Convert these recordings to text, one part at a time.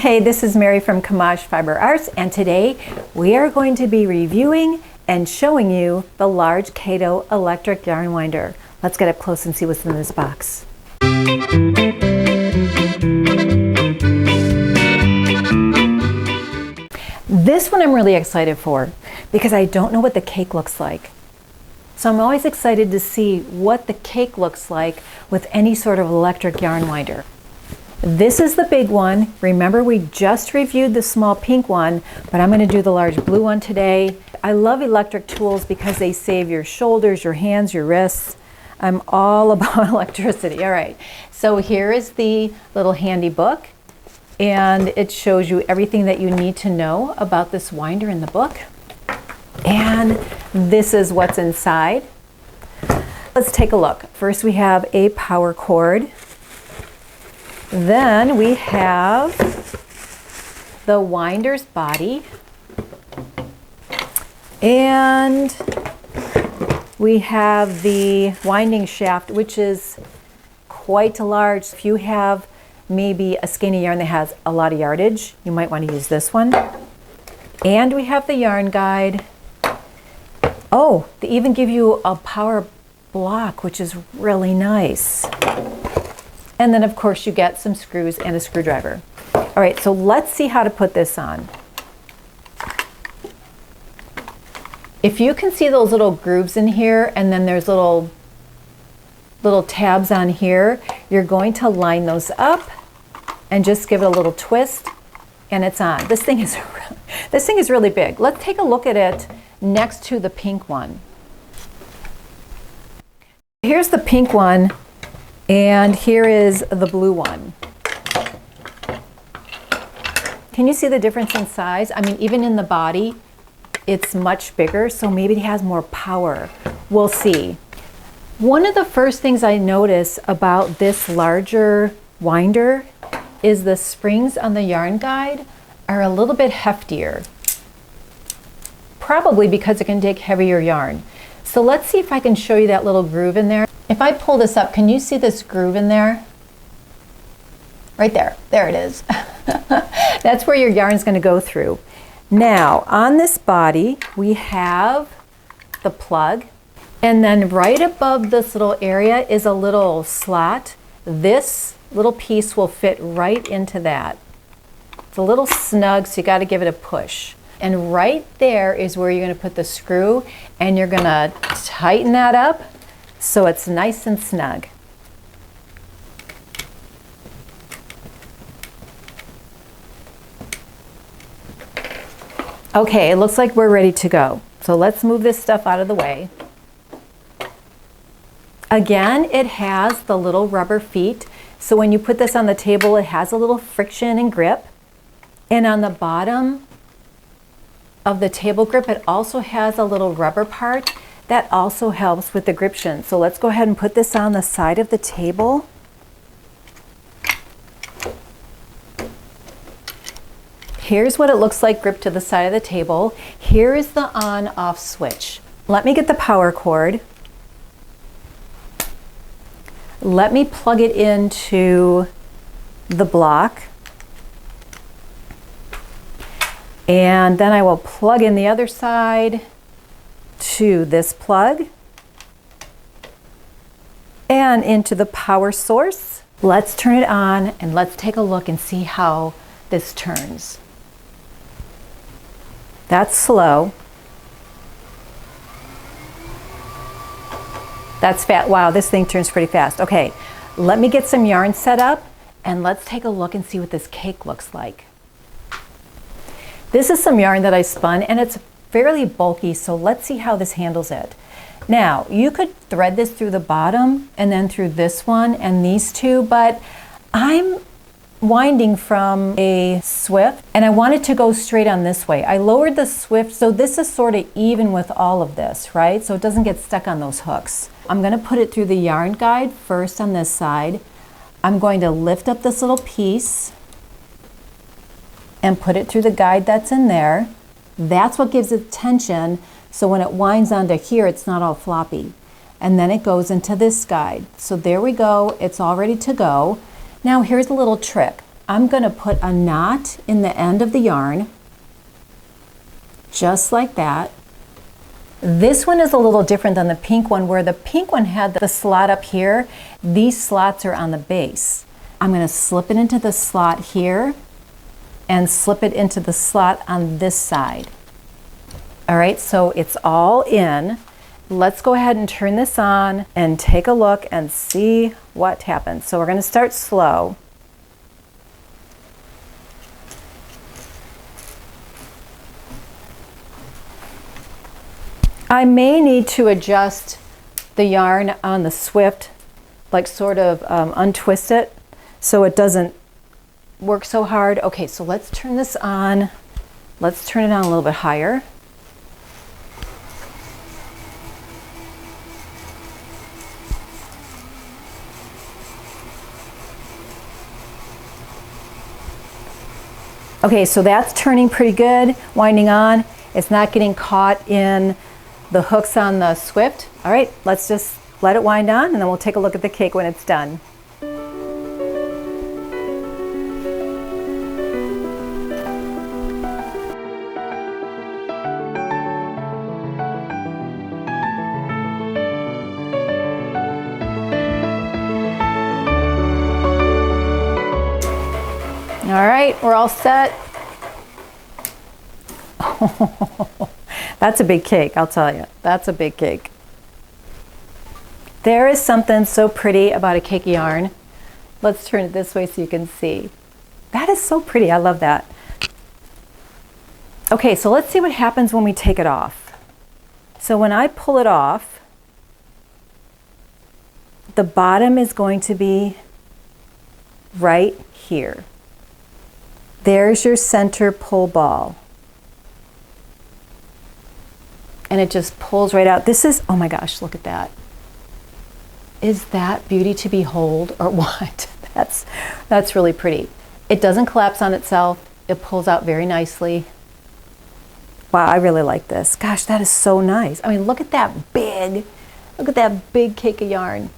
Hey, this is Mary from Camaj Fiber Arts, and today we are going to be reviewing and showing you the large Caydo electric yarn winder. Let's get up close and see what's in this box. This one I'm really excited for because I don't know what the cake looks like. So I'm always excited to see what the cake looks like with any sort of electric yarn winder. This is the big one. Remember, we just reviewed the small pink one, but I'm going to do the large blue one today. I love electric tools because they save your shoulders, your hands, your wrists. I'm all about electricity. All right, so here is the little handy book, and it shows you everything that you need to know about this winder in the book. And this is what's inside. Let's take a look. First, we have a power cord. Then we have the winder's body, and we have the winding shaft, which is quite large. If you have maybe a skein of yarn that has a lot of yardage, you might want to use this one. And we have the yarn guide. Oh, they even give you a power block, which is really nice. And then of course you get some screws and a screwdriver. All right, so let's see how to put this on. If you can see those little grooves in here, and then there's little tabs on here, you're going to line those up and just give it a little twist, and it's on. This thing is really big. Let's take a look at it next to the pink one. Here's the pink one. And here is the blue one. Can you see the difference in size? I mean, even in the body, it's much bigger, so maybe it has more power. We'll see. One of the first things I notice about this larger winder is the springs on the yarn guide are a little bit heftier. Probably because it can take heavier yarn. So let's see if I can show you that little groove in there. If I pull this up, can you see this groove in there? Right there. There it is. That's where your yarn is going to go through. Now, on this body, we have the plug. And then right above this little area is a little slot. This little piece will fit right into that. It's a little snug, so you got to give it a push. And right there is where you're going to put the screw, and you're going to tighten that up so it's nice and snug. Okay, it looks like we're ready to go. So let's move this stuff out of the way. Again, it has the little rubber feet. So when you put this on the table, it has a little friction and grip. And on the bottom of the table grip, it also has a little rubber part that also helps with the gription. So let's go ahead and put this on the side of the table. Here's what it looks like gripped to the side of the table. Here is the on-off switch. Let me get the power cord. Let me plug it into the block. And then I will plug in the other side to this plug and into the power source. Let's turn it on and let's take a look and see how this turns. That's slow. That's fast. Wow, this thing turns pretty fast. Okay, let me get some yarn set up and let's take a look and see what this cake looks like. This is some yarn that I spun, and it's fairly bulky, so let's see how this handles it. Now, you could thread this through the bottom and then through this one and these two, but I'm winding from a Swift, and I want it to go straight on this way. I lowered the Swift, so this is sort of even with all of this, right? So it doesn't get stuck on those hooks. I'm going to put it through the yarn guide first on this side. I'm going to lift up this little piece and put it through the guide that's in there. That's what gives it tension, so when it winds onto here, it's not all floppy. And then it goes into this guide. So there we go, it's all ready to go. Now here's a little trick. I'm going to put a knot in the end of the yarn, just like that. This one is a little different than the pink one, where the pink one had the slot up here. These slots are on the base. I'm going to slip it into the slot here and slip it into the slot on this side. All right, so it's all in. Let's go ahead and turn this on and take a look and see what happens. So we're going to start slow. I may need to adjust the yarn on the Swift, like sort of untwist it so it doesn't work so hard. Okay, so let's turn this on. Let's turn it on a little bit higher. Okay, so that's turning pretty good, winding on. It's not getting caught in the hooks on the Swift. All right, let's just let it wind on and then we'll take a look at the cake when it's done. All right, we're all set. That's a big cake, I'll tell you. That's a big cake. There is something so pretty about a cake of yarn. Let's turn it this way so you can see. That is so pretty, I love that. Okay, so let's see what happens when we take it off. So when I pull it off, the bottom is going to be right here. There's your center pull ball. And it just pulls right out. This is, oh my gosh, look at that. Is that beauty to behold or what? That's really pretty. It doesn't collapse on itself. It pulls out very nicely. Wow, I really like this. Gosh, that is so nice. I mean, look at that big cake of yarn.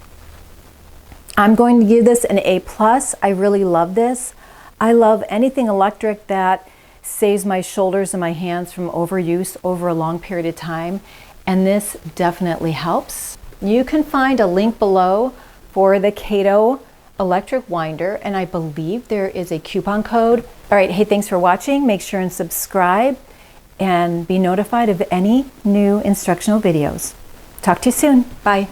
I'm going to give this an A+. I really love this. I love anything electric that saves my shoulders and my hands from overuse over a long period of time, and this definitely helps. You can find a link below for the Caydo electric winder, and I believe there is a coupon code. All right, hey, thanks for watching. Make sure and subscribe and be notified of any new instructional videos. Talk to you soon. Bye.